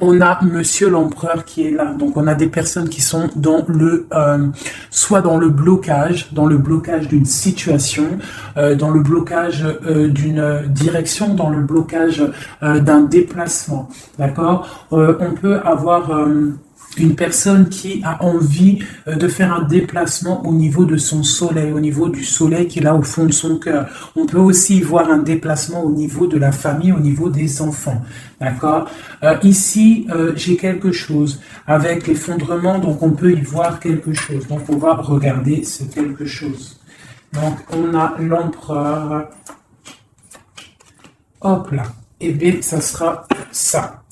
On a Monsieur l'Empereur qui est là. Donc on a des personnes qui sont dans le soit dans le blocage d'une situation, dans le blocage d'une direction, dans le blocage d'un déplacement. D'accord. On peut avoir une personne qui a envie de faire un déplacement au niveau de son soleil, au niveau du soleil qui est là au fond de son cœur. On peut aussi voir un déplacement au niveau de la famille, au niveau des enfants. D'accord. Ici, j'ai quelque chose avec l'effondrement, donc on peut y voir quelque chose. Donc on va regarder ce quelque chose. Donc on a l'empereur. Hop là. Et bien, ça sera ça.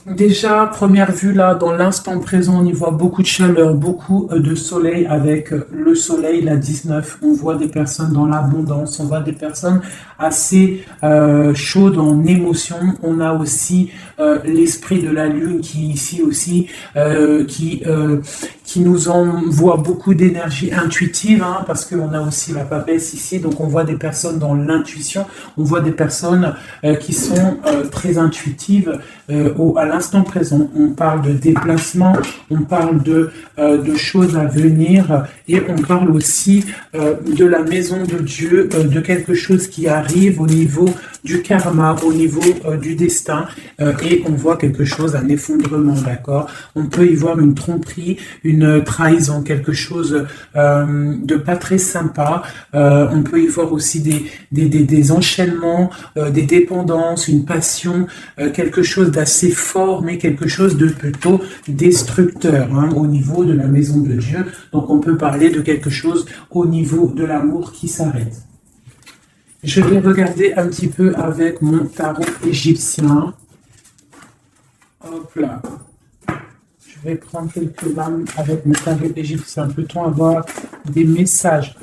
Déjà, première vue là, dans l'instant présent, on y voit beaucoup de chaleur, beaucoup de soleil avec le soleil, la 19. On voit des personnes dans l'abondance, on voit des personnes assez chaudes en émotion. On a aussi l'esprit de la lune qui ici aussi, qui nous envoie beaucoup d'énergie intuitive, hein, parce qu'on a aussi la papesse ici, donc on voit des personnes dans l'intuition, on voit des personnes qui sont très intuitives à l'instant présent. On parle de déplacement, on parle de choses à venir, et on parle aussi de la maison de Dieu, de quelque chose qui arrive au niveau du karma, au niveau du destin, et on voit quelque chose, un effondrement, d'accord. On peut y voir une tromperie, une trahison, quelque chose de pas très sympa. On peut y voir aussi des enchaînements, des dépendances, une passion, quelque chose d'assez fort, mais quelque chose de plutôt destructeur, hein, au niveau de la maison de Dieu. Donc on peut parler de quelque chose au niveau de l'amour qui s'arrête. Je vais regarder un petit peu avec mon tarot égyptien. Hop là. Je vais prendre quelques lames avec mon tarot égyptien. Peut-on avoir des messages?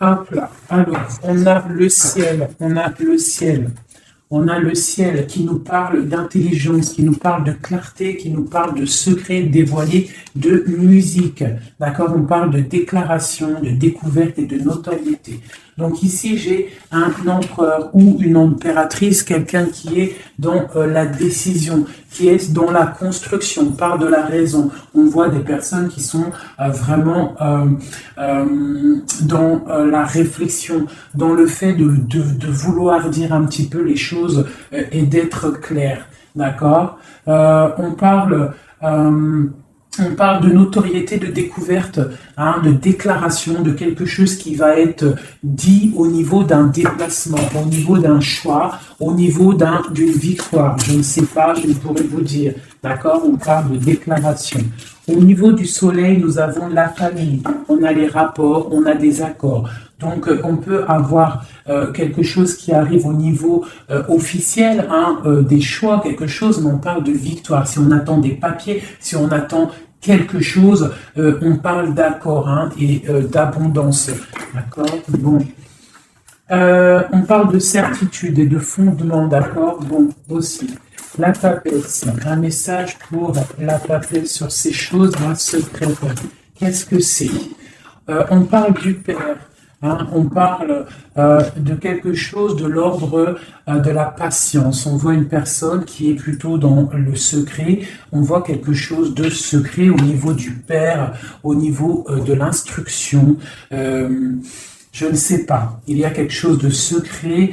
Hop là. Alors, on a le ciel. On a le ciel. On a le ciel qui nous parle d'intelligence, qui nous parle de clarté, qui nous parle de secrets dévoilés, de musique. D'accord? On parle de déclaration, de découverte et de notoriété. Donc ici, j'ai un empereur ou une impératrice, quelqu'un qui est dans la décision, qui est dans la construction, par de la raison. On voit des personnes qui sont vraiment dans la réflexion, dans le fait de vouloir dire un petit peu les choses et d'être clair. D'accord. On parle de notoriété, de découverte, hein, de déclaration, de quelque chose qui va être dit au niveau d'un déplacement, au niveau d'un choix, au niveau d'une victoire. Je ne sais pas, je ne pourrais vous dire. D'accord? On parle de déclaration. Au niveau du soleil, nous avons la famille, on a les rapports, on a des accords. Donc, on peut avoir quelque chose qui arrive au niveau officiel, hein, des choix, quelque chose, mais on parle de victoire. Si on attend des papiers, si on attend quelque chose, on parle d'accord, hein, et d'abondance. D'accord? Bon. On parle de certitude et de fondement, d'accord? Bon, aussi. La papesse, un message pour la papesse sur ces choses-là secrètes. Qu'est-ce que c'est? On parle du Père. Hein, on parle de quelque chose de l'ordre de la patience. On voit une personne qui est plutôt dans le secret. On voit quelque chose de secret au niveau du Père, au niveau de l'instruction. Je ne sais pas. Il y a quelque chose de secret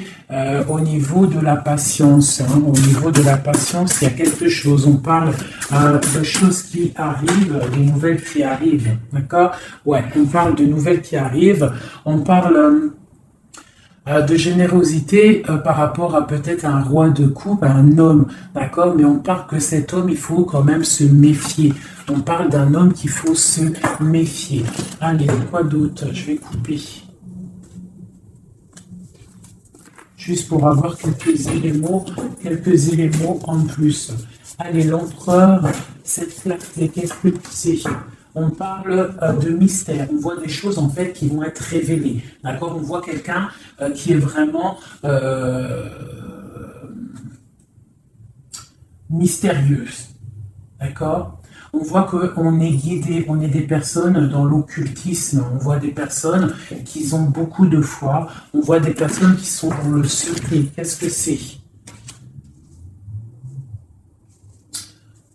au niveau de la patience. Hein. Au niveau de la patience, il y a quelque chose. On parle de choses qui arrivent, des nouvelles qui arrivent. D'accord? Ouais, on parle de nouvelles qui arrivent. On parle de générosité par rapport à peut-être un roi de coupe, à un homme. D'accord? Mais on parle que cet homme, il faut quand même se méfier. On parle d'un homme qu'il faut se méfier. Allez, quoi d'autre? Je vais couper. Juste pour avoir quelques éléments en plus. Allez, l'empereur, cette clarté, qu'est-ce que c'est? On parle de mystère, on voit des choses en fait qui vont être révélées. D'accord? On voit quelqu'un qui est vraiment mystérieuse. D'accord? On voit qu'on est guidé, on est des personnes dans l'occultisme, on voit des personnes qui ont beaucoup de foi, on voit des personnes qui sont dans le secret. Qu'est-ce que c'est?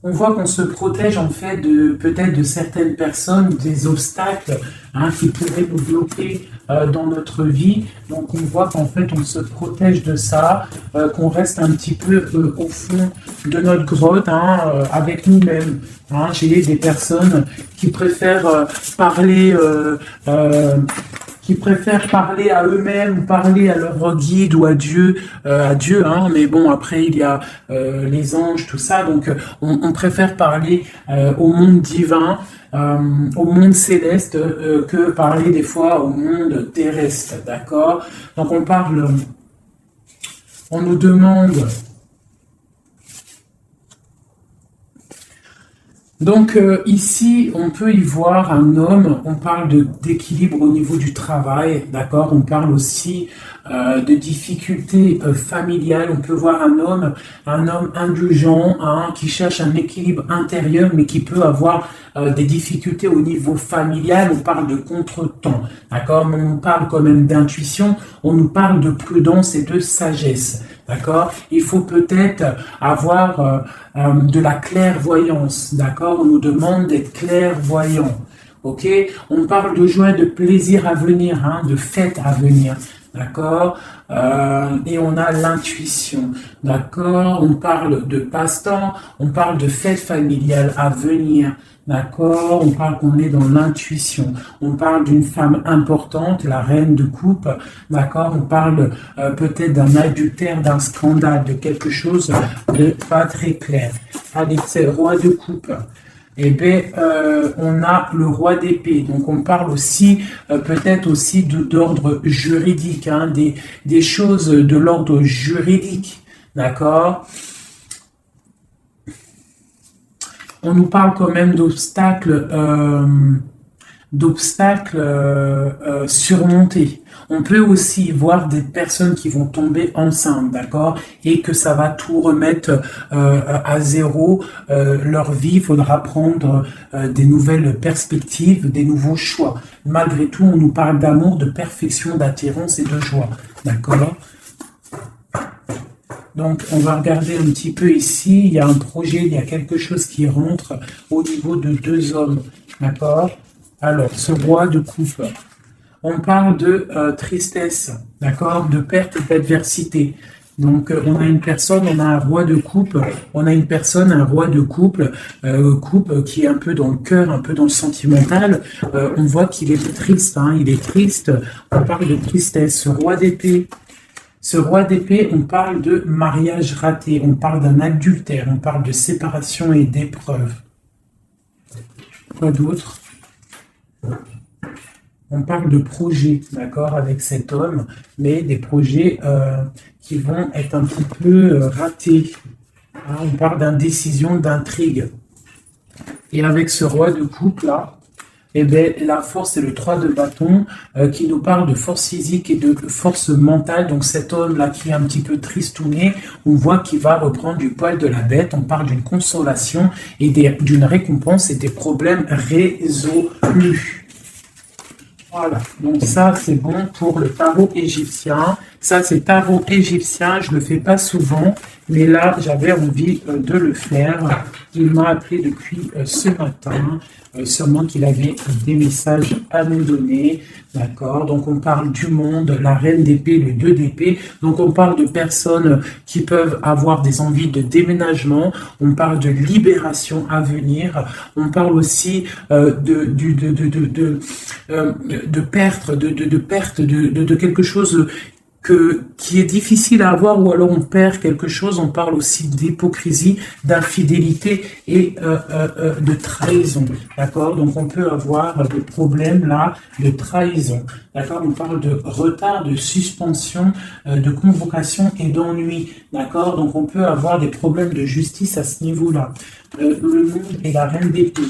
On voit qu'on se protège en fait peut-être de certaines personnes, des obstacles qui pourraient nous bloquer dans notre vie. Donc on voit qu'en fait on se protège de ça, qu'on reste un petit peu au fond de notre grotte avec nous-mêmes. J'ai des personnes qui préfèrent parler à eux-mêmes, ou parler à leur guide ou à Dieu, mais bon, après il y a les anges, tout ça, donc on préfère parler au monde divin, au monde céleste, que parler des fois au monde terrestre, d'accord? Donc on nous demande... Donc ici, on peut y voir un homme, on parle d'équilibre au niveau du travail, d'accord? On parle aussi de difficultés familiales. On peut voir un homme indulgent, qui cherche un équilibre intérieur, mais qui peut avoir des difficultés au niveau familial. On parle de contretemps, d'accord? Mais on parle quand même d'intuition, on nous parle de prudence et de sagesse, d'accord? Il faut peut-être avoir de la clairvoyance, d'accord? On nous demande d'être clairvoyant, ok? On parle de joie, de plaisir à venir, de fête à venir, d'accord? Et on a l'intuition, d'accord? On parle de passe-temps, on parle de fête familiale à venir, d'accord? On parle qu'on est dans l'intuition. On parle d'une femme importante, la reine de coupe, d'accord? On parle peut-être d'un adultère, d'un scandale, de quelque chose de pas très clair. Allez, c'est le roi de coupe. Eh bien, on a le roi d'épée. Donc, on parle aussi, peut-être aussi d'ordre juridique, des choses de l'ordre juridique, d'accord? On nous parle quand même d'obstacles surmontés. On peut aussi voir des personnes qui vont tomber enceintes, d'accord, et que ça va tout remettre à zéro leur vie. Il faudra prendre des nouvelles perspectives, des nouveaux choix. Malgré tout, on nous parle d'amour, de perfection, d'attirance et de joie, d'accord. Donc, on va regarder un petit peu ici. Il y a un projet, il y a quelque chose qui rentre au niveau de deux hommes, d'accord. Alors, ce roi de coupe, on parle de tristesse, d'accord, de perte et d'adversité. Donc, on a une personne, on a un roi de coupe, on a une personne, un roi de couple qui est un peu dans le cœur, un peu dans le sentimental. On voit qu'il est triste, il est triste. On parle de tristesse. Ce roi d'épée, on parle de mariage raté, on parle d'un adultère, on parle de séparation et d'épreuve. Quoi d'autre? On parle de projets, d'accord, avec cet homme, mais des projets qui vont être un petit peu ratés. On parle d'indécision, d'intrigue. Et avec ce roi de coupe là, eh bien, la force, c'est le 3 de bâton qui nous parle de force physique et de force mentale. Donc cet homme-là qui est un petit peu tristouné, on voit qu'il va reprendre du poil de la bête. On parle d'une consolation et d'une récompense et des problèmes résolus. Voilà, donc ça c'est bon pour le tarot égyptien. Ça c'est tarot égyptien, je ne le fais pas souvent, mais là j'avais envie de le faire. Il m'a appelé depuis ce matin, sûrement qu'il avait des messages à nous donner. D'accord, donc on parle du monde, la reine d'épée, le 2 d'épée. Donc on parle de personnes qui peuvent avoir des envies de déménagement. On parle de libération à venir. On parle aussi de perte de quelque chose qui est difficile à avoir, ou alors on perd quelque chose. On parle aussi d'hypocrisie, d'infidélité et de trahison, d'accord. Donc on peut avoir des problèmes là de trahison, d'accord. On parle de retard, de suspension, de convocation et d'ennui, d'accord. Donc on peut avoir des problèmes de justice à ce niveau-là. Le monde et la reine d'épée.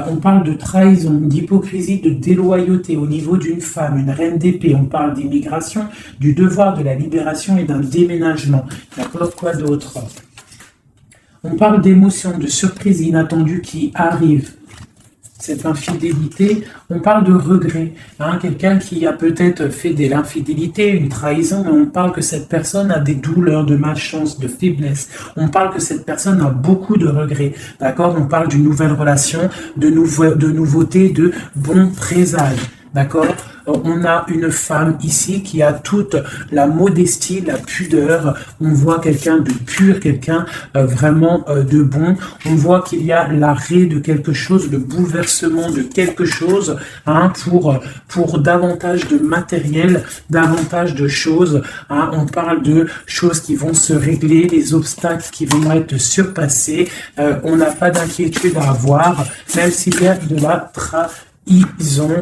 On parle de trahison, d'hypocrisie, de déloyauté au niveau d'une femme, une reine d'épée. On parle d'immigration, du devoir de la libération et d'un déménagement. D'accord, quoi d'autre? On parle d'émotions, de surprises inattendues qui arrivent. Cette infidélité, on parle de regret. Hein, quelqu'un qui a peut-être fait de l'infidélité, une trahison, mais on parle que cette personne a des douleurs, de malchance, de faiblesse. On parle que cette personne a beaucoup de regrets. D'accord? On parle d'une nouvelle relation, de nouveautés, de bons présages. D'accord? On a une femme ici qui a toute la modestie, la pudeur. On voit quelqu'un de pur, quelqu'un vraiment de bon. On voit qu'il y a l'arrêt de quelque chose, le bouleversement de quelque chose, hein, pour davantage de matériel, davantage de choses. Hein. On parle de choses qui vont se régler, les obstacles qui vont être surpassés. On n'a pas d'inquiétude à avoir, même s'il y a de la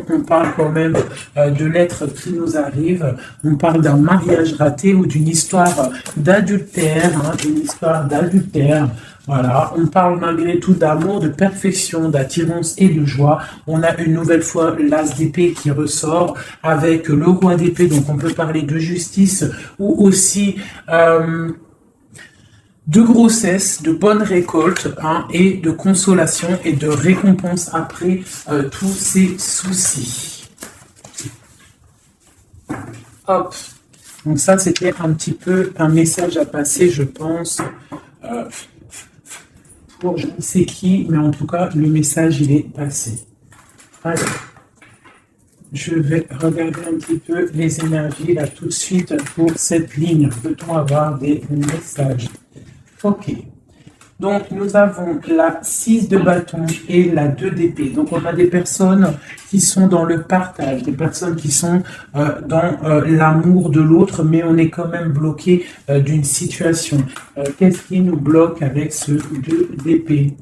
on parle quand même de lettres qui nous arrivent, on parle d'un mariage raté ou d'une histoire d'adultère, hein, une histoire d'adultère. Voilà, on parle malgré tout d'amour, de perfection, d'attirance et de joie. On a une nouvelle fois l'as d'épée qui ressort avec le roi d'épée, donc on peut parler de justice ou aussi de grossesse, de bonne récolte, hein, et de consolation et de récompense après tous ces soucis. Hop. Donc ça, c'était un petit peu un message à passer, je pense, pour je ne sais qui, mais en tout cas, le message, il est passé. Allez. Je vais regarder un petit peu les énergies là tout de suite pour cette ligne. Peut-on avoir des messages? Ok. Donc, nous avons la 6 de bâton et la 2 d'épée. Donc, on a des personnes qui sont dans le partage, des personnes qui sont dans l'amour de l'autre, mais on est quand même bloqué d'une situation. Qu'est-ce qui nous bloque avec ce 2 d'épée?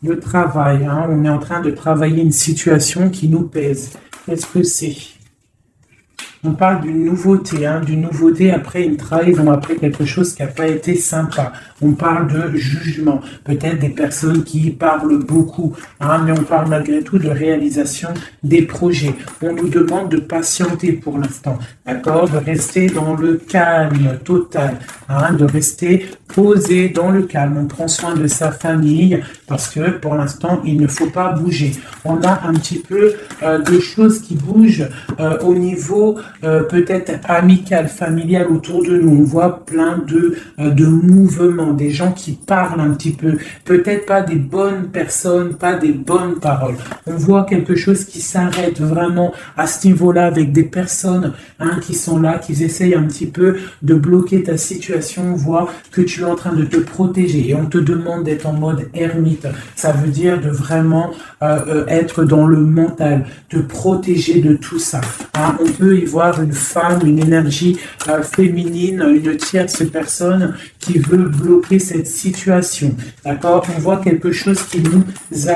Le travail, hein, on est en train de travailler une situation qui nous pèse. Qu'est-ce que c'est? On parle d'une nouveauté, hein, d'une nouveauté après une trahison, après quelque chose qui n'a pas été sympa. On parle de jugement, peut-être des personnes qui parlent beaucoup, hein, mais on parle malgré tout de réalisation des projets. On nous demande de patienter pour l'instant, d'accord, de rester dans le calme total, hein, de rester posé dans le calme. On prend soin de sa famille parce que pour l'instant, il ne faut pas bouger. On a un petit peu des choses qui bougent au niveau peut-être amical, familial autour de nous. On voit plein de mouvements, des gens qui parlent un petit peu. Peut-être pas des bonnes personnes, pas des bonnes paroles. On voit quelque chose qui s'arrête vraiment à ce niveau-là avec des personnes, hein, qui sont là, qui essayent un petit peu de bloquer ta situation. On voit que tu es en train de te protéger et on te demande d'être en mode ermite. Ça veut dire de vraiment être dans le mental, te protéger de tout ça. Hein, on peut y voir une femme, une énergie féminine, une tierce personne qui veut bloquer cette situation. D'accord? On voit quelque chose qui nous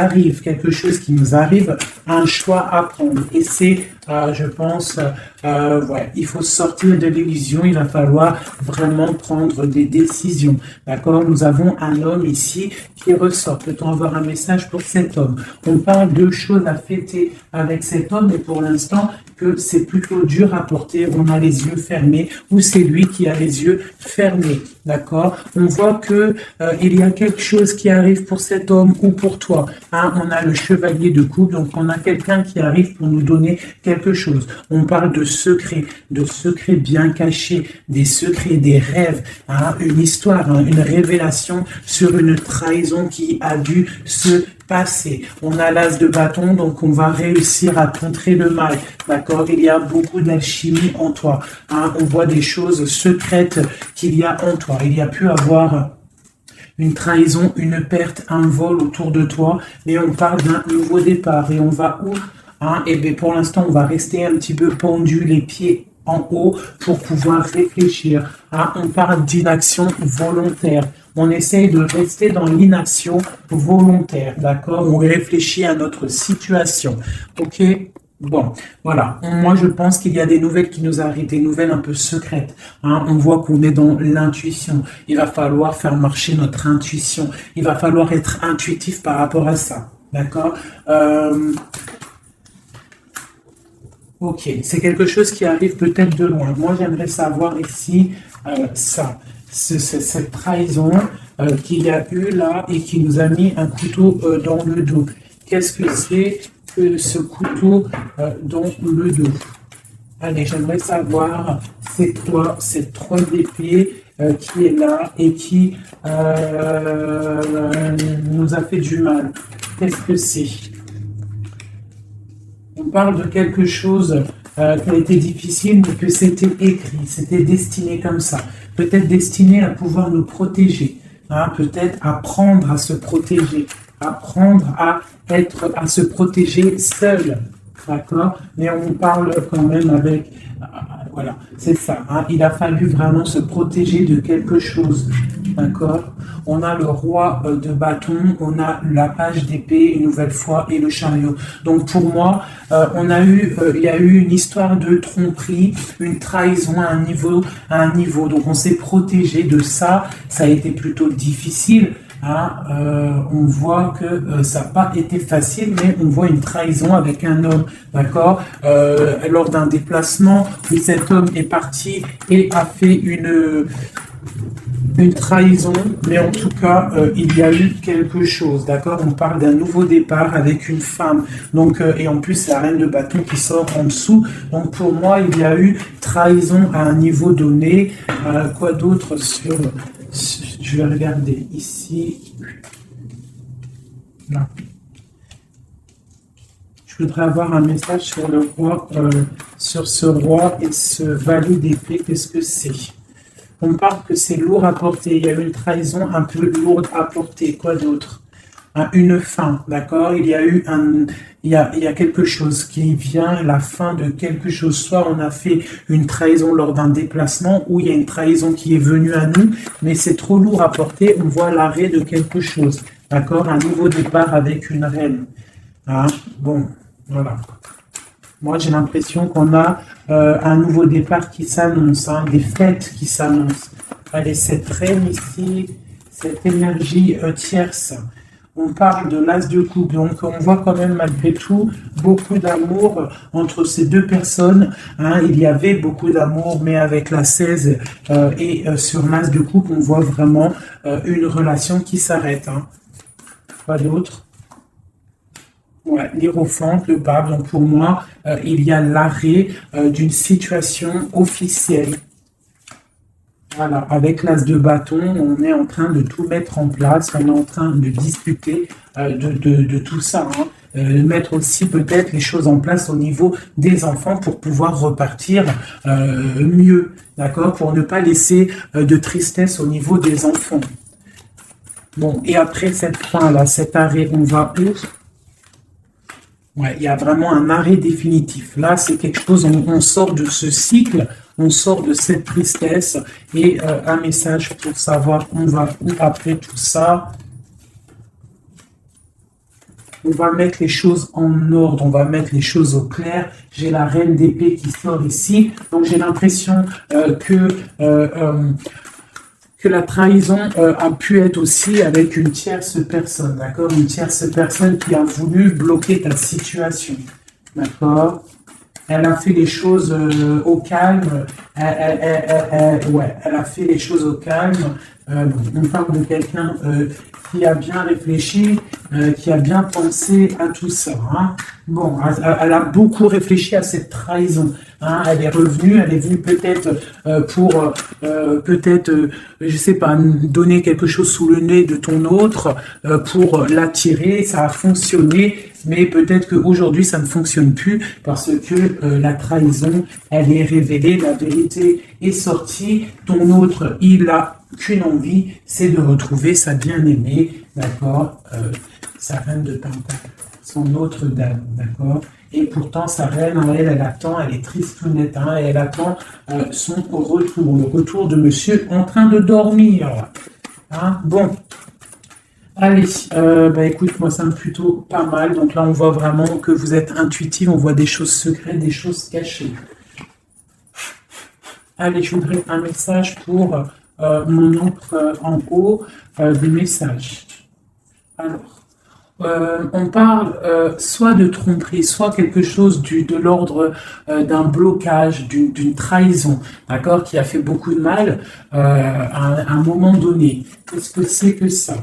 arrive, un choix à prendre. Et c'est, je pense, ouais, il faut sortir de l'illusion, il va falloir vraiment prendre des décisions. D'accord? Nous avons un homme ici qui ressort. Peut-on avoir un message pour cet homme? On parle de choses à fêter avec cet homme, et pour l'instant, que c'est plutôt dur à porter, on a les yeux fermés, ou c'est lui qui a les yeux fermés, d'accord? On voit que il y a quelque chose qui arrive pour cet homme ou pour toi, hein? On a le chevalier de coupe, donc on a quelqu'un qui arrive pour nous donner quelque chose. On parle de secrets bien cachés, des secrets, des rêves, hein? Une histoire, hein? Une révélation sur une trahison qui a dû se passer. On a l'as de bâton, donc on va réussir à contrer le mal. D'accord? Il y a beaucoup d'alchimie en toi. Hein? On voit des choses secrètes qu'il y a en toi. Il y a pu avoir une trahison, une perte, un vol autour de toi, mais on parle d'un nouveau départ. Et on va où? Hein? Et bien pour l'instant, on va rester un petit peu pendu, les pieds en haut, pour pouvoir réfléchir. Hein? On parle d'inaction volontaire. On essaye de rester dans l'inaction volontaire, d'accord? On réfléchit à notre situation, ok? Bon, voilà. Moi, je pense qu'il y a des nouvelles qui nous arrivent, des nouvelles un peu secrètes. Hein? On voit qu'on est dans l'intuition. Il va falloir faire marcher notre intuition. Il va falloir être intuitif par rapport à ça, d'accord? Ok, c'est quelque chose qui arrive peut-être de loin. Moi, j'aimerais savoir ici ça. Cette trahison, qu'il y a eu là et qui nous a mis un couteau dans le dos. Qu'est-ce que c'est que ce couteau dans le dos? Allez, j'aimerais savoir c'est quoi cette 3 d'épée qui est là et qui nous a fait du mal. Qu'est-ce que c'est? On parle de quelque chose qui a été difficile, mais que c'était écrit, c'était destiné comme ça. Peut-être destiné à pouvoir nous protéger, hein, peut-être apprendre à se protéger, apprendre à se protéger seul, d'accord? Mais on parle quand même avec, voilà, c'est ça, hein, il a fallu vraiment se protéger de quelque chose, d'accord? On a le roi de bâton, on a la page d'épée une nouvelle fois et le chariot. Donc pour moi, il y a eu une histoire de tromperie, une trahison à un niveau. Donc on s'est protégé de ça. Ça a été plutôt difficile. Hein, on voit que ça n'a pas été facile, mais on voit une trahison avec un homme, d'accord, lors d'un déplacement où cet homme est parti et a fait une trahison, mais en tout cas, il y a eu quelque chose, d'accord? On parle d'un nouveau départ avec une femme, donc et en plus la reine de bâton qui sort en dessous. Donc pour moi, il y a eu trahison à un niveau donné. Quoi d'autre sur? Je vais regarder ici. Là. Je voudrais avoir un message sur le roi, sur ce roi et ce valet d'épée. Qu'est-ce que c'est? On parle que c'est lourd à porter. Il y a une trahison un peu lourde à porter. Quoi d'autre? Une fin, d'accord? Il y a quelque chose qui vient, la fin de quelque chose. Soit on a fait une trahison lors d'un déplacement, ou il y a une trahison qui est venue à nous, mais c'est trop lourd à porter. On voit l'arrêt de quelque chose, d'accord? Un nouveau départ avec une reine. Hein? Bon, voilà. Moi, j'ai l'impression qu'on a un nouveau départ qui s'annonce, hein, des fêtes qui s'annoncent. Allez, cette reine ici, cette énergie tierce. On parle de l'as de coupe, donc on voit quand même malgré tout beaucoup d'amour entre ces deux personnes. Hein. Il y avait beaucoup d'amour, mais avec la 16 et sur l'as de coupe, on voit vraiment une relation qui s'arrête. Hein. Pas d'autre? Ouais, l'hiérophante, le pape. Donc pour moi, il y a l'arrêt d'une situation officielle. Voilà, avec l'as de bâton, on est en train de tout mettre en place, on est en train de discuter de tout ça, hein. Mettre aussi peut-être les choses en place au niveau des enfants pour pouvoir repartir mieux, d'accord, pour ne pas laisser de tristesse au niveau des enfants. Bon, et après cette fin-là, cet arrêt, on va où? Ouais, il y a vraiment un arrêt définitif. Là, c'est quelque chose, on sort de ce cycle, on sort de cette tristesse et un message pour savoir on va où après tout ça. On va mettre les choses en ordre, on va mettre les choses au clair. J'ai la reine d'épée qui sort ici, donc j'ai l'impression que la trahison a pu être aussi avec une tierce personne, d'accord? Une tierce personne qui a voulu bloquer ta situation, d'accord? Elle a fait les choses au calme, elle a fait les choses au calme. On parle de quelqu'un qui a bien réfléchi, qui a bien pensé à tout ça. Hein. Bon, elle a beaucoup réfléchi à cette trahison. Hein. Elle est revenue peut-être pour, je sais pas, donner quelque chose sous le nez de ton autre, pour l'attirer. Ça a fonctionné, mais peut-être qu'aujourd'hui ça ne fonctionne plus parce que la trahison, elle est révélée, la vérité est sortie. Ton autre, il a qu'une envie, c'est de retrouver sa bien-aimée, d'accord, sa reine de Pentacle, son autre dame, d'accord. Et pourtant, sa reine, elle attend, elle est tristounette, hein, et elle attend son retour, le retour de monsieur en train de dormir. Hein, bon. Allez, écoute, moi ça me plutôt pas mal. Donc là, on voit vraiment que vous êtes intuitif, on voit des choses secrètes, des choses cachées. Allez, je voudrais un message pour mon oncle en haut, des messages. Alors, On parle soit de tromperie, soit quelque chose de l'ordre d'un blocage, d'une trahison, d'accord, qui a fait beaucoup de mal à un moment donné. Qu'est-ce que c'est que ça?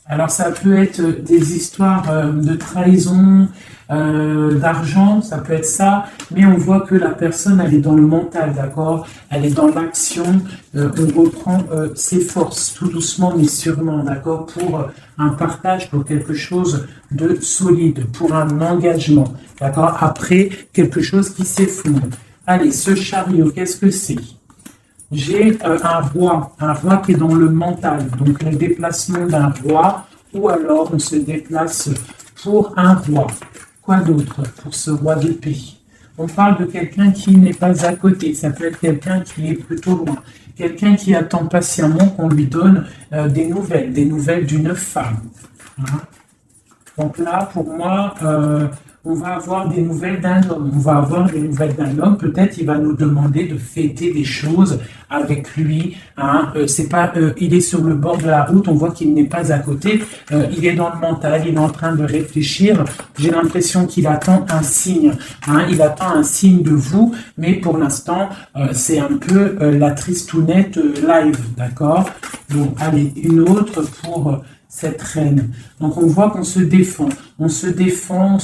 Alors ça peut être des histoires de trahison, d'argent, ça peut être ça, mais on voit que la personne, elle est dans le mental, d'accord? Elle est dans l'action, on reprend ses forces, tout doucement mais sûrement, d'accord? Pour un partage, pour quelque chose de solide, pour un engagement, d'accord? Après, quelque chose qui s'effondre. Allez, ce chariot, qu'est-ce que c'est? J'ai un roi qui est dans le mental, donc le déplacement d'un roi, ou alors on se déplace pour un roi. Quoi d'autre pour ce roi d'épée? On parle de quelqu'un qui n'est pas à côté, ça peut être quelqu'un qui est plutôt loin, quelqu'un qui attend patiemment qu'on lui donne des nouvelles d'une femme. Hein. Donc là, pour moi, on va avoir des nouvelles d'un homme. On va avoir des nouvelles d'un homme. Peut-être il va nous demander de fêter des choses avec lui. Hein. C'est pas, il est sur le bord de la route. On voit qu'il n'est pas à côté. Il est dans le mental. Il est en train de réfléchir. J'ai l'impression qu'il attend un signe. Hein. Il attend un signe de vous. Mais pour l'instant, c'est un peu la tristounette live, d'accord? Bon, allez, une autre pour cette reine. Donc on voit qu'on se défend. On se défend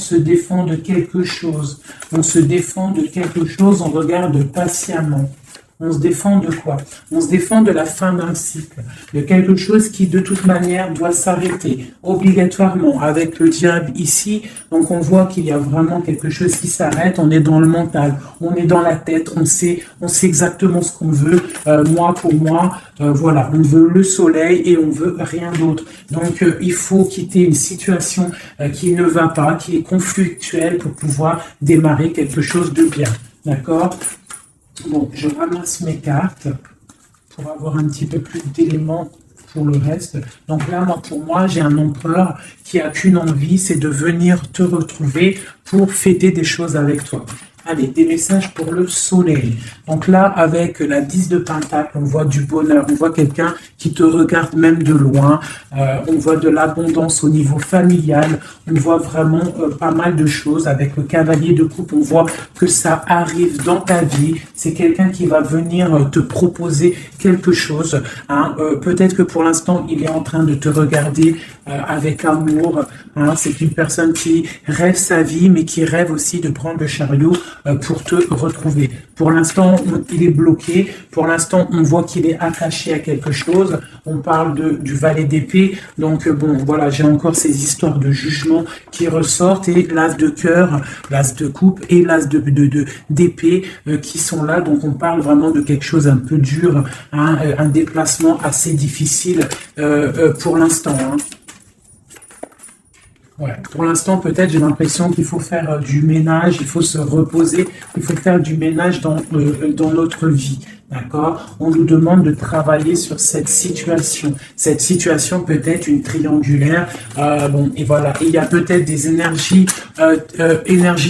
de quelque chose. On se défend de quelque chose, on regarde patiemment. On se défend de quoi? On se défend de la fin d'un cycle, de quelque chose qui de toute manière doit s'arrêter, obligatoirement, avec le diable ici. Donc on voit qu'il y a vraiment quelque chose qui s'arrête, on est dans le mental, on est dans la tête, on sait exactement ce qu'on veut, moi pour moi, voilà, on veut le soleil et on veut rien d'autre. Donc il faut quitter une situation qui ne va pas, qui est conflictuelle pour pouvoir démarrer quelque chose de bien, d'accord? Bon, je ramasse mes cartes pour avoir un petit peu plus d'éléments pour le reste. Donc là, pour moi, j'ai un empereur qui a qu'une envie, c'est de venir te retrouver pour fêter des choses avec toi. Allez, des messages pour le soleil. Donc là, avec la 10 de Pentacle, on voit du bonheur, on voit quelqu'un qui te regarde même de loin, on voit de l'abondance au niveau familial, on voit vraiment pas mal de choses. Avec le cavalier de coupe, on voit que ça arrive dans ta vie. C'est quelqu'un qui va venir te proposer quelque chose. Hein. Peut-être que pour l'instant, il est en train de te regarder avec amour. Hein. C'est une personne qui rêve sa vie, mais qui rêve aussi de prendre le chariot pour te retrouver. Pour l'instant, il est bloqué. Pour l'instant, on voit qu'il est attaché à quelque chose. On parle du valet d'épée. Donc, bon, voilà, j'ai encore ces histoires de jugement qui ressortent. Et l'as de cœur, l'as de coupe et l'as d'épée qui sont là. Donc, on parle vraiment de quelque chose un peu dur, hein, un déplacement assez difficile pour l'instant. Hein. Ouais. Pour l'instant, peut-être, j'ai l'impression qu'il faut faire du ménage, il faut se reposer, il faut faire du ménage dans notre vie. D'accord? On nous demande de travailler sur cette situation. Cette situation peut être une triangulaire. Bon, et voilà. Et il y a peut-être des énergies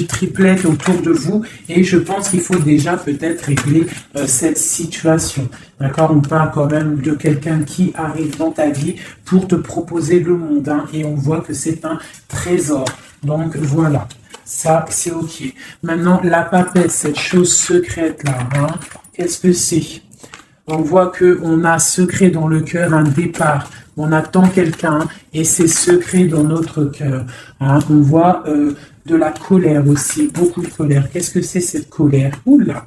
triplettes autour de vous. Et je pense qu'il faut déjà peut-être régler cette situation. D'accord? On parle quand même de quelqu'un qui arrive dans ta vie pour te proposer le monde. Hein, et on voit que c'est un trésor. Donc, voilà. Ça, c'est OK. Maintenant, la papesse, cette chose secrète-là, hein, qu'est-ce que c'est? On voit qu'on a secret dans le cœur, un départ. On attend quelqu'un et c'est secret dans notre cœur. Hein. On voit de la colère aussi, beaucoup de colère. Qu'est-ce que c'est cette colère? Oula!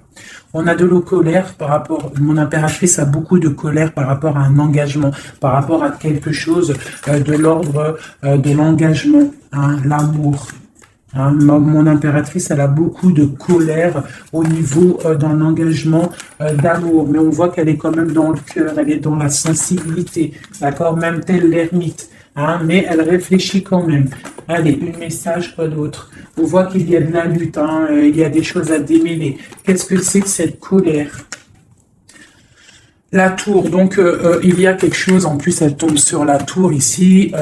On a de la colère par rapport, mon impératrice a beaucoup de colère par rapport à un engagement, par rapport à quelque chose de l'ordre de l'engagement, hein, l'amour. Hein, mon impératrice, elle a beaucoup de colère au niveau d'un engagement d'amour, mais on voit qu'elle est quand même dans le cœur, elle est dans la sensibilité, d'accord, même telle l'ermite, hein, mais elle réfléchit quand même. Allez, un message, quoi d'autre? On voit qu'il y a de la lutte, hein, il y a des choses à démêler. Qu'est-ce que c'est que cette colère? La tour, donc il y a quelque chose, en plus elle tombe sur la tour ici,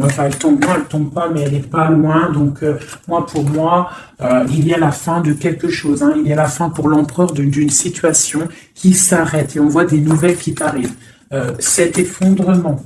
enfin elle tombe pas, mais elle est pas loin, donc pour moi, il y a la fin de quelque chose, hein, il y a la fin pour l'empereur d'une situation qui s'arrête, et on voit des nouvelles qui arrivent. Cet effondrement,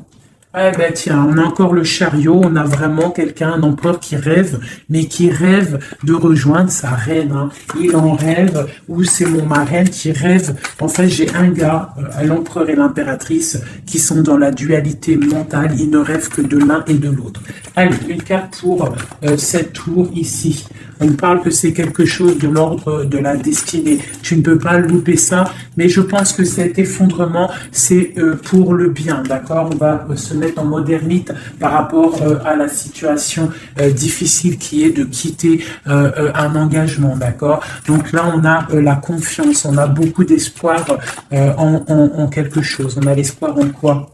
Eh ben tiens, on a encore le chariot, on a vraiment quelqu'un, un empereur qui rêve, mais qui rêve de rejoindre sa reine. Hein. Il en rêve, ou c'est mon marraine qui rêve. En fait, j'ai un gars, l'empereur et l'impératrice, qui sont dans la dualité mentale. Ils ne rêvent que de l'un et de l'autre. Allez, une carte pour cette tour ici. On parle que c'est quelque chose de l'ordre de la destinée. Tu ne peux pas louper ça, mais je pense que cet effondrement, c'est pour le bien, d'accord? On va se mettre en modernité par rapport à la situation difficile qui est de quitter un engagement, d'accord? Donc là, on a la confiance, on a beaucoup d'espoir en quelque chose. On a l'espoir en quoi?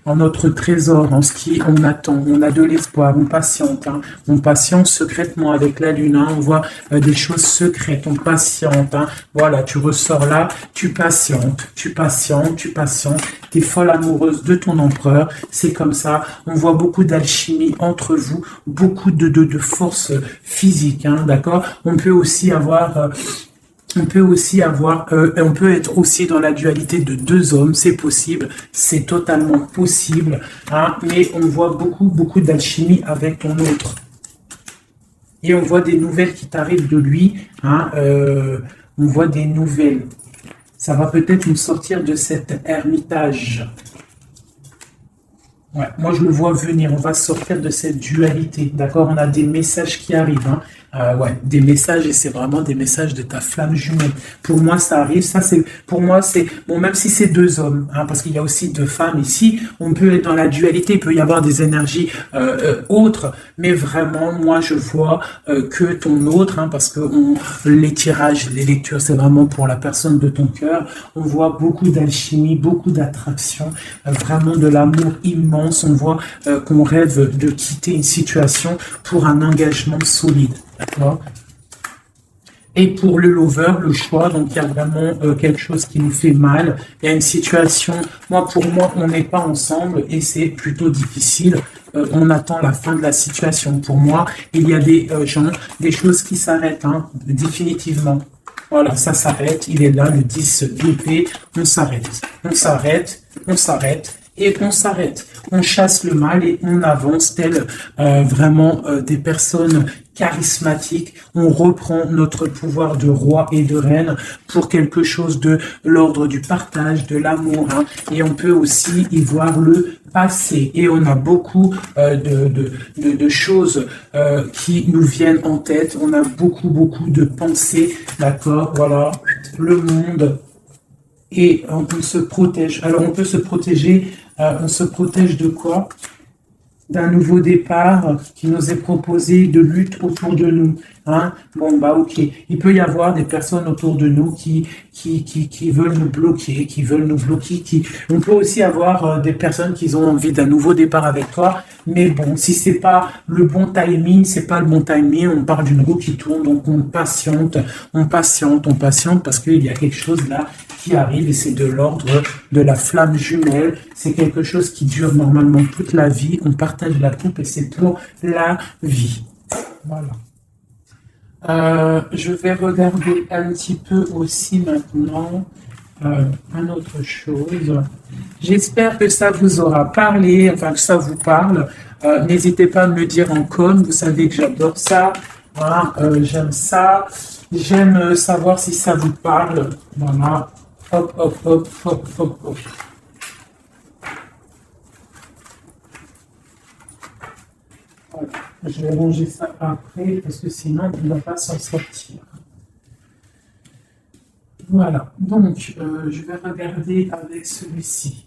En notre trésor, en ce qui on attend, on a de l'espoir, on patiente, hein. On patiente secrètement avec la lune, hein. On voit des choses secrètes, on patiente, hein. Voilà, tu ressors là, tu patientes, tu patientes, tu patientes, t'es folle amoureuse de ton empereur, c'est comme ça, on voit beaucoup d'alchimie entre vous, beaucoup de force physique, hein, d'accord? On peut aussi avoir... on peut être aussi dans la dualité de deux hommes, c'est possible, c'est totalement possible, hein, mais on voit beaucoup d'alchimie avec ton autre. Et on voit des nouvelles qui t'arrivent de lui, hein, on voit des nouvelles. Ça va peut-être nous sortir de cet ermitage. Ouais, moi je le vois venir, on va sortir de cette dualité, d'accord? On a des messages qui arrivent, hein. Ouais, des messages, et c'est vraiment des messages de ta flamme jumelle. Pour moi, ça arrive, ça c'est, pour moi c'est, bon, même si c'est deux hommes, hein, parce qu'il y a aussi deux femmes ici, on peut être dans la dualité, il peut y avoir des énergies autres, mais vraiment, moi je vois que ton autre, hein, parce que les tirages, les lectures, c'est vraiment pour la personne de ton cœur, on voit beaucoup d'alchimie, beaucoup d'attraction, vraiment de l'amour immense, on voit qu'on rêve de quitter une situation pour un engagement solide. D'accord. Et pour le lover, le choix, donc il y a vraiment quelque chose qui nous fait mal. Il y a une situation, pour moi, on n'est pas ensemble et c'est plutôt difficile. On attend la fin de la situation. Pour moi, il y a des gens, des choses qui s'arrêtent, hein, définitivement. Voilà, ça s'arrête. Il est là, le 10 d'épée. On s'arrête. On s'arrête. On s'arrête. Et on s'arrête, on chasse le mal et on avance tel vraiment des personnes charismatiques. On reprend notre pouvoir de roi et de reine pour quelque chose de l'ordre du partage, de l'amour. Hein. Et on peut aussi y voir le passé. Et on a beaucoup de choses qui nous viennent en tête. On a beaucoup de pensées. D'accord, voilà, le monde. Et on se protège. Alors on peut se protéger, on se protège de quoi? D'un nouveau départ qui nous est proposé, de lutte autour de nous. Hein? Bon, ok. Il peut y avoir des personnes autour de nous qui veulent nous bloquer, On peut aussi avoir des personnes qui ont envie d'un nouveau départ avec toi. Mais bon, si c'est pas le bon timing, on parle d'une roue qui tourne, donc on patiente, parce qu'il y a quelque chose là qui arrive et c'est de l'ordre de la flamme jumelle. C'est quelque chose qui dure normalement toute la vie. On partage la coupe et c'est pour la vie. Voilà. Je vais regarder un petit peu aussi maintenant une autre chose. J'espère que ça vous aura parlé, enfin que ça vous parle. N'hésitez pas à me le dire en com. Vous savez que j'adore ça. Voilà, j'aime ça. J'aime savoir si ça vous parle. Voilà. Hop. Voilà. Je vais ranger ça après parce que sinon on ne va pas s'en sortir. Voilà, donc je vais regarder avec celui-ci.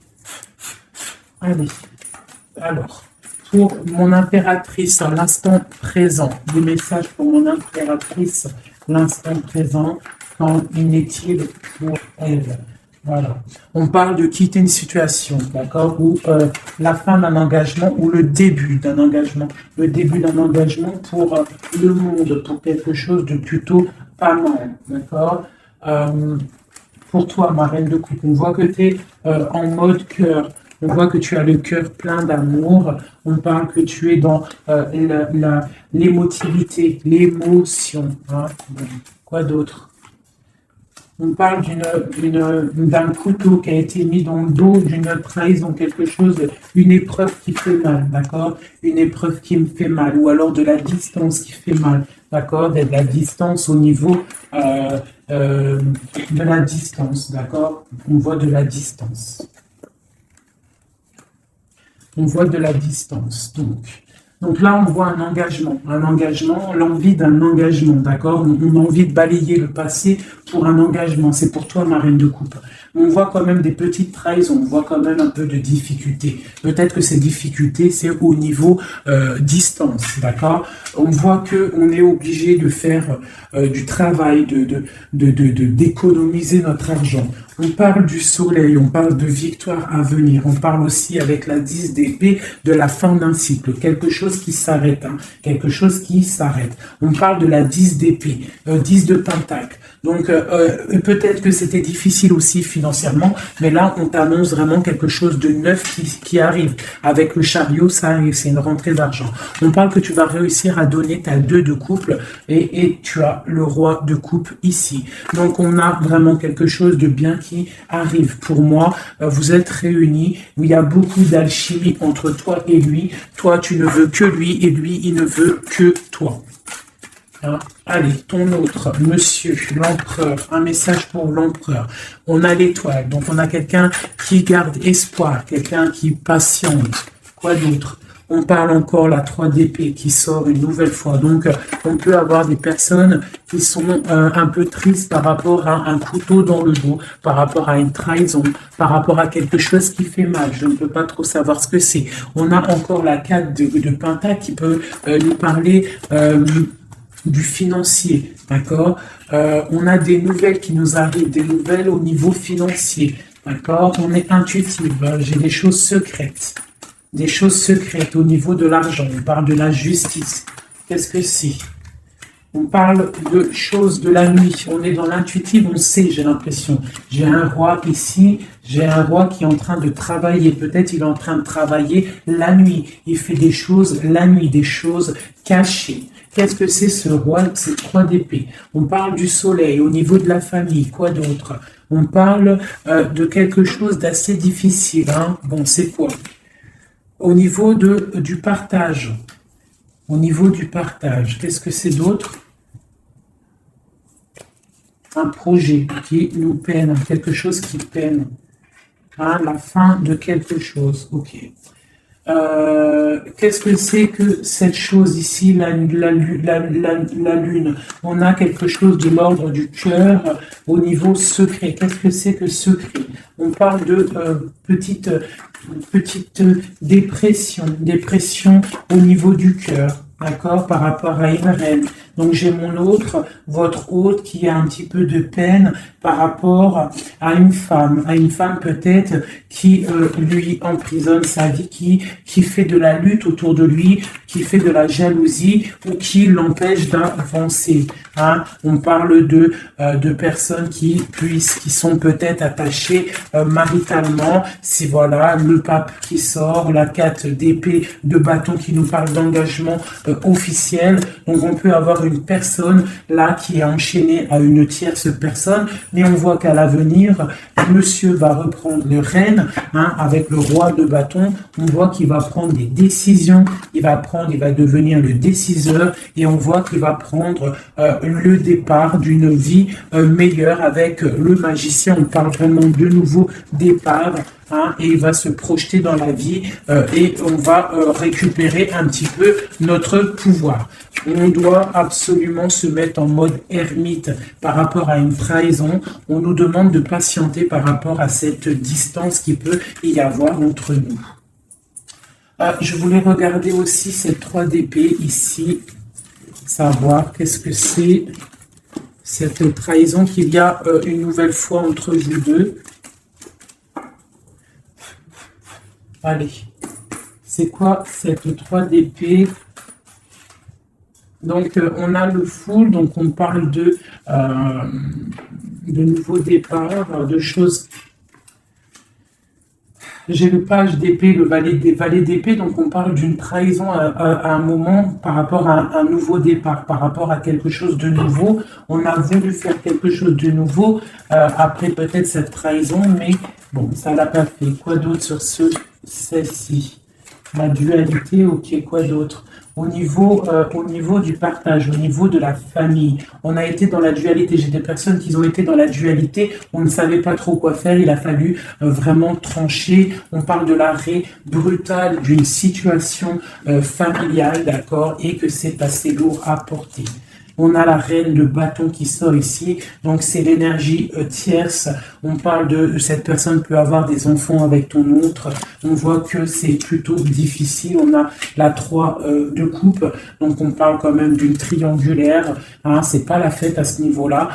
Allez, alors, pour mon impératrice à l'instant présent, des messages pour mon impératrice l'instant présent, qu'en est-il pour elle? Voilà. On parle de quitter une situation, d'accord, ou la fin d'un engagement ou le début d'un engagement. Le début d'un engagement pour le monde, pour quelque chose de plutôt pas mal, d'accord. Pour toi, ma reine de coupe, on voit que tu es en mode cœur. On voit que tu as le cœur plein d'amour. On parle que tu es dans l'émotivité, l'émotion. Hein. Quoi d'autre? On parle d'un couteau qui a été mis dans le dos, d'une trahison, quelque chose, une épreuve qui fait mal, d'accord? Une épreuve qui me fait mal, ou alors de la distance qui fait mal, d'accord? De la distance au niveau de la distance, d'accord? On voit de la distance. On voit de la distance, donc là, on voit un engagement, l'envie d'un engagement, d'accord? On a envie de balayer le passé pour un engagement. C'est pour toi, ma reine de coupe. On voit quand même des petites trahisons, on voit quand même un peu de difficultés. Peut-être que ces difficultés, c'est au niveau distance, d'accord? On voit que on est obligé de faire du travail, d'économiser notre argent. On parle du soleil, on parle de victoire à venir, on parle aussi avec la 10 d'épée de la fin d'un cycle, quelque chose qui s'arrête, quelque chose qui s'arrête. On parle de la 10 d'épée, 10 de pentacle. Donc peut-être que c'était difficile aussi financièrement, mais là on t'annonce vraiment quelque chose de neuf qui arrive. Avec le chariot, ça arrive, c'est une rentrée d'argent. On parle que tu vas réussir à donner ta 2 de couple et tu as le roi de coupe ici. Donc on a vraiment quelque chose de bien qui arrive. Pour moi, vous êtes réunis, il y a beaucoup d'alchimie entre toi et lui. Toi, tu ne veux que lui et lui, il ne veut que toi. Allez, ton autre, monsieur, l'empereur, un message pour l'empereur. On a l'étoile, donc on a quelqu'un qui garde espoir, quelqu'un qui patiente. Quoi d'autre? On parle encore la 3 d'épée qui sort une nouvelle fois. Donc, on peut avoir des personnes qui sont un peu tristes par rapport à un couteau dans le dos, par rapport à une trahison, par rapport à quelque chose qui fait mal. Je ne peux pas trop savoir ce que c'est. On a encore la 4 de pentacle qui peut nous parler du financier, d'accord? On a des nouvelles qui nous arrivent, des nouvelles au niveau financier, d'accord? On est intuitif, j'ai des choses secrètes. Des choses secrètes au niveau de l'argent. On parle de la justice. Qu'est-ce que c'est? On parle de choses de la nuit. On est dans l'intuitif, on sait, j'ai l'impression. J'ai un roi ici, j'ai un roi qui est en train de travailler. Peut-être il est en train de travailler la nuit. Il fait des choses la nuit, des choses cachées. Qu'est-ce que c'est ce roi? C'est 3 d'épée. On parle du soleil, au niveau de la famille. Quoi d'autre? On parle de quelque chose d'assez difficile. Bon, c'est quoi? Au niveau du partage. Au niveau du partage, qu'est-ce que c'est d'autre? Un projet qui nous peine, quelque chose qui peine. La fin de quelque chose. Ok. Qu'est-ce que c'est que cette chose ici, la lune? On a quelque chose de l'ordre du cœur au niveau secret. Qu'est-ce que c'est que secret? On parle de petite dépression au niveau du cœur, d'accord, par rapport à une reine. Donc j'ai mon autre, votre autre, qui a un petit peu de peine par rapport à une femme peut-être qui lui emprisonne sa vie, qui fait de la lutte autour de lui, qui fait de la jalousie ou qui l'empêche d'avancer. On parle de personnes qui sont peut-être attachées maritalement. Si voilà, le pape qui sort, la 4 d'épée de bâton qui nous parle d'engagement officiel. Donc on peut avoir une personne là qui est enchaînée à une tierce personne, mais on voit qu'à l'avenir, monsieur va reprendre le règne avec le roi de bâton. On voit qu'il va prendre des décisions, il va devenir le déciseur et on voit qu'il va prendre le départ d'une vie meilleure avec le magicien. On parle vraiment de nouveau départ. Et il va se projeter dans la vie et on va récupérer un petit peu notre pouvoir. On doit absolument se mettre en mode ermite par rapport à une trahison. On nous demande de patienter par rapport à cette distance qui peut y avoir entre nous. Je voulais regarder aussi cette 3 d'épée ici, savoir qu'est-ce que c'est cette trahison qu'il y a une nouvelle fois entre vous deux. Allez, c'est quoi cette 3 d'épée? Donc, on a le full, donc on parle de nouveaux départs, de choses. J'ai le page d'épée, le valet d'épée, donc on parle d'une trahison à un moment par rapport à un nouveau départ, par rapport à quelque chose de nouveau. On a voulu faire quelque chose de nouveau après peut-être cette trahison, mais bon, ça l'a pas fait. Quoi d'autre sur celle-ci? La dualité, ok, quoi d'autre? Au niveau du partage, au niveau de la famille, on a été dans la dualité. J'ai des personnes qui ont été dans la dualité, on ne savait pas trop quoi faire, il a fallu vraiment trancher. On parle de l'arrêt brutal d'une situation familiale, d'accord, et que c'est assez lourd à porter. On a la reine de bâton qui sort ici, donc c'est l'énergie tierce. On parle de cette personne peut avoir des enfants avec ton autre. On voit que c'est plutôt difficile. On a la 3 de coupe, donc on parle quand même d'une triangulaire. Hein, c'est pas la fête à ce niveau-là.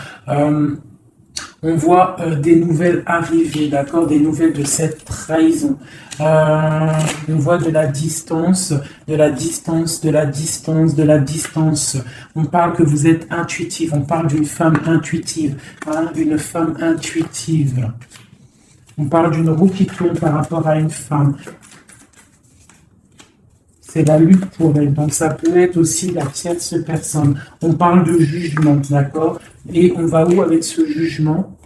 On voit des nouvelles arriver, d'accord, des nouvelles de cette trahison. On voit de la distance, de la distance, de la distance, de la distance. On parle que vous êtes intuitive, on parle d'une femme intuitive, hein, une femme intuitive. On parle d'une roue qui tourne par rapport à une femme. C'est la lutte pour elle. Donc, ça peut être aussi la tierce personne. On parle de jugement, d'accord? Et on va où avec ce jugement?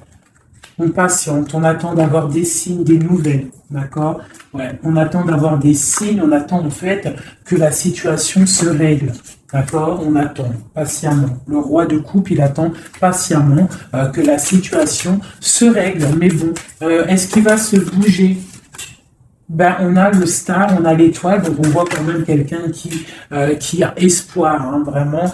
On patiente, on attend d'avoir des signes, des nouvelles, d'accord? Ouais, on attend d'avoir des signes, on attend en fait que la situation se règle, d'accord? On attend patiemment. Le roi de coupe, il attend patiemment que la situation se règle. Mais bon, est-ce qu'il va se bouger? Ben, on a le star, on a l'étoile, donc on voit quand même quelqu'un qui a espoir, hein, vraiment.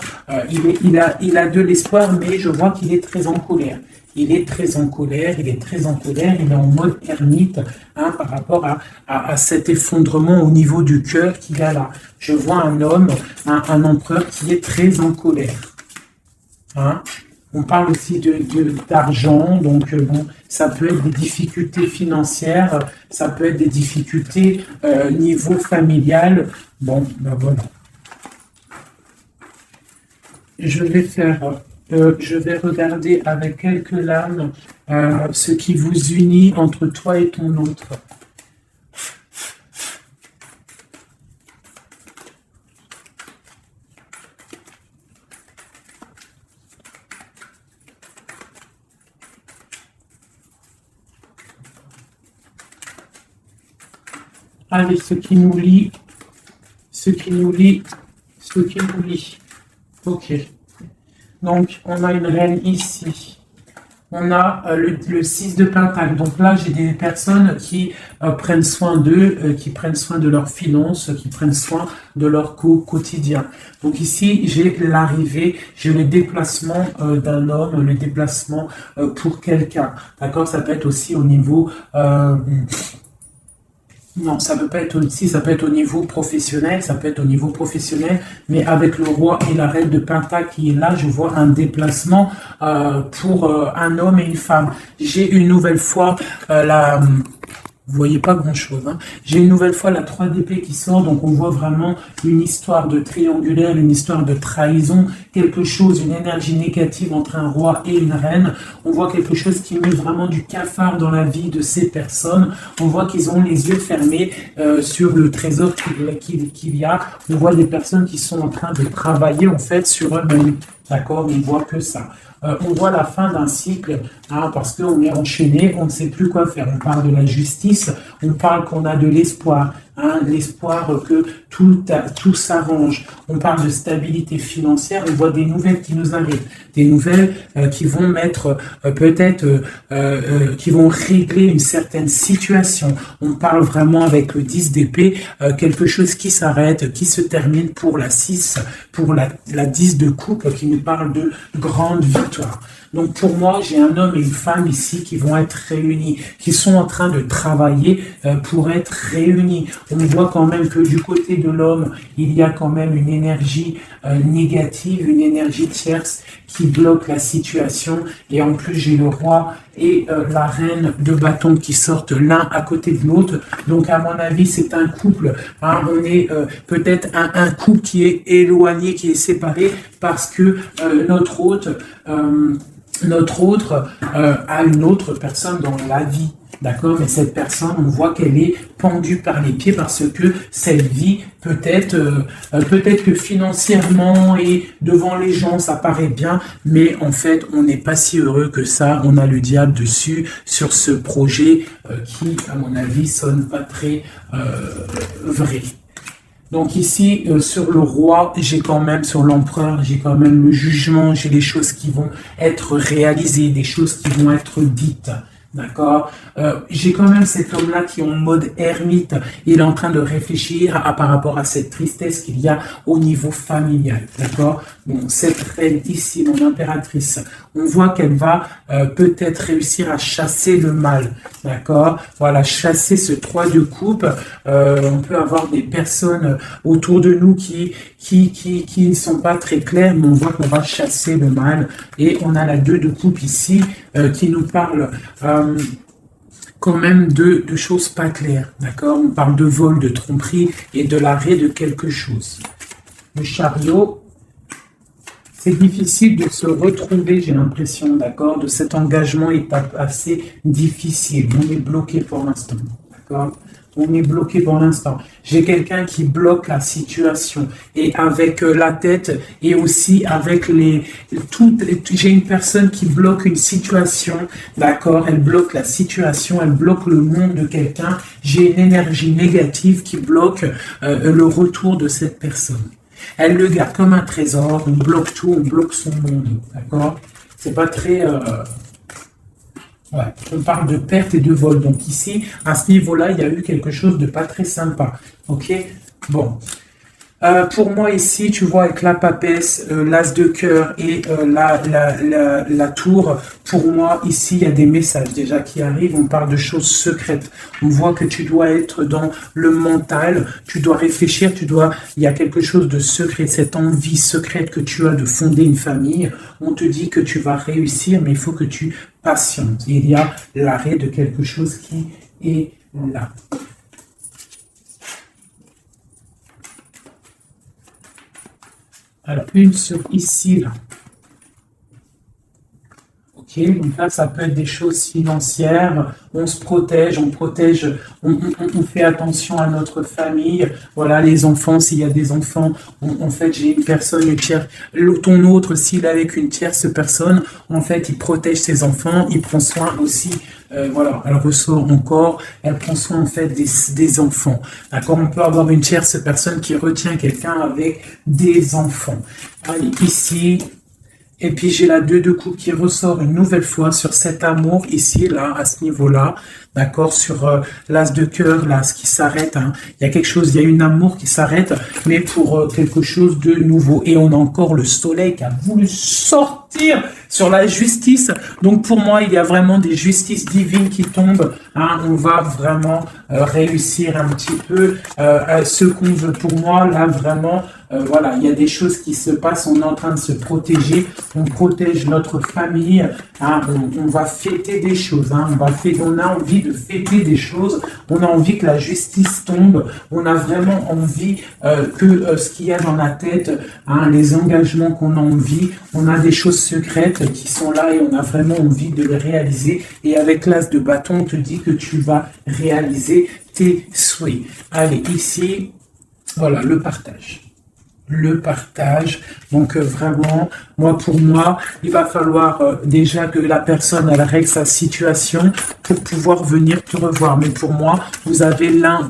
Il a de l'espoir, mais je vois qu'il est très en colère. Il est très en colère, il est très en colère, il est en mode ermite, hein, par rapport à cet effondrement au niveau du cœur qu'il a là. Je vois un homme, un empereur qui est très en colère. Hein. On parle aussi d'argent, donc bon, ça peut être des difficultés financières, ça peut être des difficultés niveau familial. Bon, ben voilà. Je vais regarder avec quelques lames ce qui vous unit entre toi et ton autre. Allez, ce qui nous lie. Ok. Donc, on a une reine ici. On a le 6 de Pentacle. Donc là, j'ai des personnes qui prennent soin d'eux, qui prennent soin de leurs finances, qui prennent soin de leur quotidien. Donc ici, j'ai l'arrivée, j'ai le déplacement d'un homme, le déplacement pour quelqu'un. D'accord? Ça peut être aussi au niveau... non, ça peut pas être aussi, ça peut être au niveau professionnel, mais avec le roi et la reine de Pentacle qui est là, je vois un déplacement pour un homme et une femme. J'ai une nouvelle fois vous voyez pas grand-chose. Hein. J'ai une nouvelle fois la 3 d'épée qui sort, donc on voit vraiment une histoire de triangulaire, une histoire de trahison, quelque chose, une énergie négative entre un roi et une reine. On voit quelque chose qui met vraiment du cafard dans la vie de ces personnes. On voit qu'ils ont les yeux fermés sur le trésor qu'il y a. On voit des personnes qui sont en train de travailler en fait sur eux-mêmes. D'accord, on ne voit que ça. On voit la fin d'un cycle, hein, parce qu'on est enchaîné, on ne sait plus quoi faire. On parle de la justice, on parle qu'on a de l'espoir, hein, l'espoir que tout s'arrange. On parle de stabilité financière, on voit des nouvelles qui nous arrivent, des nouvelles qui vont mettre qui vont régler une certaine situation. On parle vraiment avec le 10 d'épée, quelque chose qui s'arrête, qui se termine pour la 6, pour la 10 de coupe, qui nous parle de grande victoire. Donc pour moi, j'ai un homme et une femme ici qui vont être réunis, qui sont en train de travailler pour être réunis. On voit quand même que du côté de l'homme, il y a quand même une énergie négative, une énergie tierce qui bloque la situation. Et en plus, j'ai le roi et la reine de bâton qui sortent l'un à côté de l'autre. Donc à mon avis, c'est un couple. Hein, on est peut-être un couple qui est éloigné, qui est séparé parce que notre autre a une autre personne dans la vie. D'accord, mais cette personne, on voit qu'elle est pendue par les pieds parce que cette vie, peut-être que financièrement et devant les gens, ça paraît bien, mais en fait, on n'est pas si heureux que ça. On a le diable dessus sur ce projet qui, à mon avis, sonne pas très vrai. Donc ici, sur le roi, j'ai quand même, sur l'empereur, j'ai quand même le jugement, j'ai les choses qui vont être réalisées, des choses qui vont être dites. D'accord. J'ai quand même cet homme-là qui est en mode ermite. Il est en train de réfléchir par rapport à cette tristesse qu'il y a au niveau familial. D'accord. Bon, cette reine ici, mon impératrice, on voit qu'elle va peut-être réussir à chasser le mal. D'accord. Voilà, chasser ce 3 de coupe. On peut avoir des personnes autour de nous qui ne sont pas très claires, mais on voit qu'on va chasser le mal. Et on a la 2 de coupe ici qui nous parle quand même de choses pas claires, d'accord? On parle de vol, de tromperie et de l'arrêt de quelque chose. Le chariot, c'est difficile de se retrouver, j'ai l'impression, d'accord? De cet engagement est assez difficile. On est bloqué pour l'instant, d'accord? On est bloqué pour l'instant. J'ai quelqu'un qui bloque la situation et avec la tête et aussi avec j'ai une personne qui bloque une situation, d'accord? Elle bloque la situation, elle bloque le monde de quelqu'un. J'ai une énergie négative qui bloque le retour de cette personne. Elle le garde comme un trésor, on bloque tout, on bloque son monde, d'accord? C'est pas très... Ouais, on parle de perte et de vol. Donc ici, à ce niveau-là, il y a eu quelque chose de pas très sympa. Ok. Bon. Pour moi ici, tu vois, avec la papesse, l'as de cœur et la tour, pour moi ici, il y a des messages déjà qui arrivent. On parle de choses secrètes. On voit que tu dois être dans le mental, tu dois réfléchir, il y a quelque chose de secret, cette envie secrète que tu as de fonder une famille. On te dit que tu vas réussir, mais il faut que tu patientes. Il y a l'arrêt de quelque chose qui est là. Alors, une sur ici, là. Ok, donc là, ça peut être des choses financières. On se protège, on fait attention à notre famille. Voilà, les enfants, s'il y a des enfants, en fait, j'ai une personne, ton autre, s'il est avec une tierce personne, en fait, il protège ses enfants, il prend soin aussi. Voilà, elle ressort encore, elle prend soin en fait des enfants. D'accord, on peut avoir une tierce personne qui retient quelqu'un avec des enfants. Allez, ici, et puis j'ai la 2 de coupe qui ressort une nouvelle fois sur cet amour ici, là, à ce niveau-là. D'accord, sur l'as de cœur, l'as qui s'arrête. Hein. Il y a quelque chose, il y a une amour qui s'arrête, mais pour quelque chose de nouveau. Et on a encore le soleil qui a voulu sortir sur la justice. Donc pour moi, il y a vraiment des justices divines qui tombent. Hein. On va vraiment réussir un petit peu ce qu'on veut. Pour moi, là, vraiment, voilà, il y a des choses qui se passent. On est en train de se protéger. On protège notre famille. Hein. On va fêter des choses. Hein. On a envie de fêter des choses. On a envie que la justice tombe. On a vraiment envie que ce qu'il y a dans la tête, hein, les engagements qu'on a envie, on a des choses secrètes qui sont là et on a vraiment envie de les réaliser. Et avec l'as de bâton, on te dit que tu vas réaliser tes souhaits. Allez, ici, voilà, le partage. Le partage. Donc vraiment, pour moi, il va falloir déjà que la personne elle règle sa situation pour pouvoir venir te revoir. Mais pour moi, vous avez l'un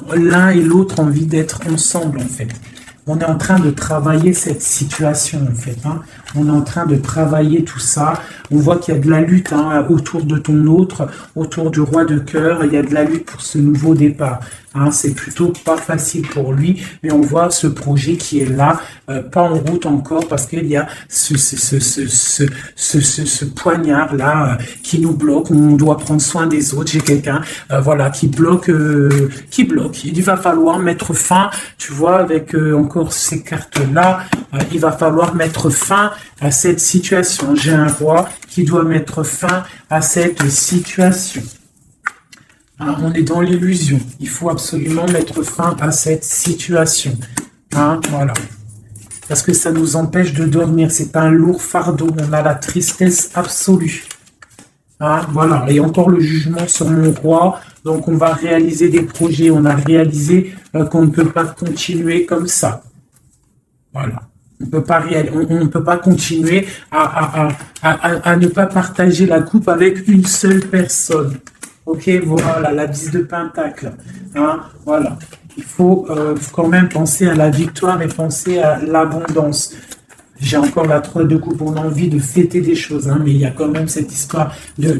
et l'autre envie d'être ensemble en fait. On est en train de travailler cette situation en fait. Hein. On est en train de travailler tout ça. On voit qu'il y a de la lutte hein, autour de ton autre, autour du roi de cœur. Il y a de la lutte pour ce nouveau départ. Hein. C'est plutôt pas facile pour lui, mais on voit ce projet qui est là, pas en route encore parce qu'il y a ce poignard là qui nous bloque. On doit prendre soin des autres. J'ai quelqu'un, voilà, qui bloque. Il va falloir mettre fin. Tu vois, avec encore ces cartes là, il va falloir mettre fin à cette situation. J'ai un roi qui doit mettre fin à cette situation. Hein, on est dans l'illusion. Il faut absolument mettre fin à cette situation. Hein, voilà. Parce que ça nous empêche de dormir. C'est un lourd fardeau. On a la tristesse absolue. Hein, voilà, et encore le jugement sur mon roi. Donc, on va réaliser des projets. On a réalisé qu'on ne peut pas continuer comme ça. Voilà. On ne peut pas continuer à ne pas partager la coupe avec une seule personne. Ok, voilà, la 10 de Pentacle. Hein, voilà. Il faut quand même penser à la victoire et penser à l'abondance. J'ai encore la 3 de coupe, on a envie de fêter des choses, hein, mais il y a quand même cette histoire de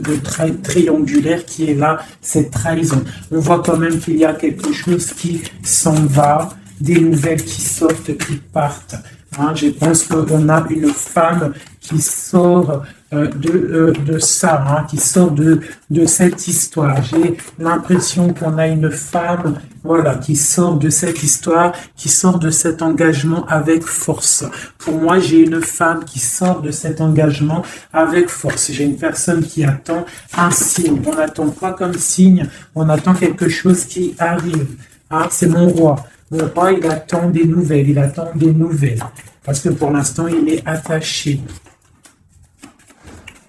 triangulaire qui est là, cette trahison. On voit quand même qu'il y a quelque chose qui s'en va, des nouvelles qui sortent, qui partent. Hein, je pense qu'on a une femme qui sort de ça, hein, qui sort de cette histoire. J'ai l'impression qu'on a une femme, voilà, qui sort de cette histoire, qui sort de cet engagement avec force. Pour moi, j'ai une femme qui sort de cet engagement avec force. J'ai une personne qui attend un signe. On n'attend pas comme signe, on attend quelque chose qui arrive. Hein, c'est mon roi. Mon roi, il attend des nouvelles, il attend des nouvelles. Parce que pour l'instant, il est attaché.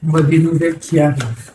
On voit des nouvelles qui arrivent.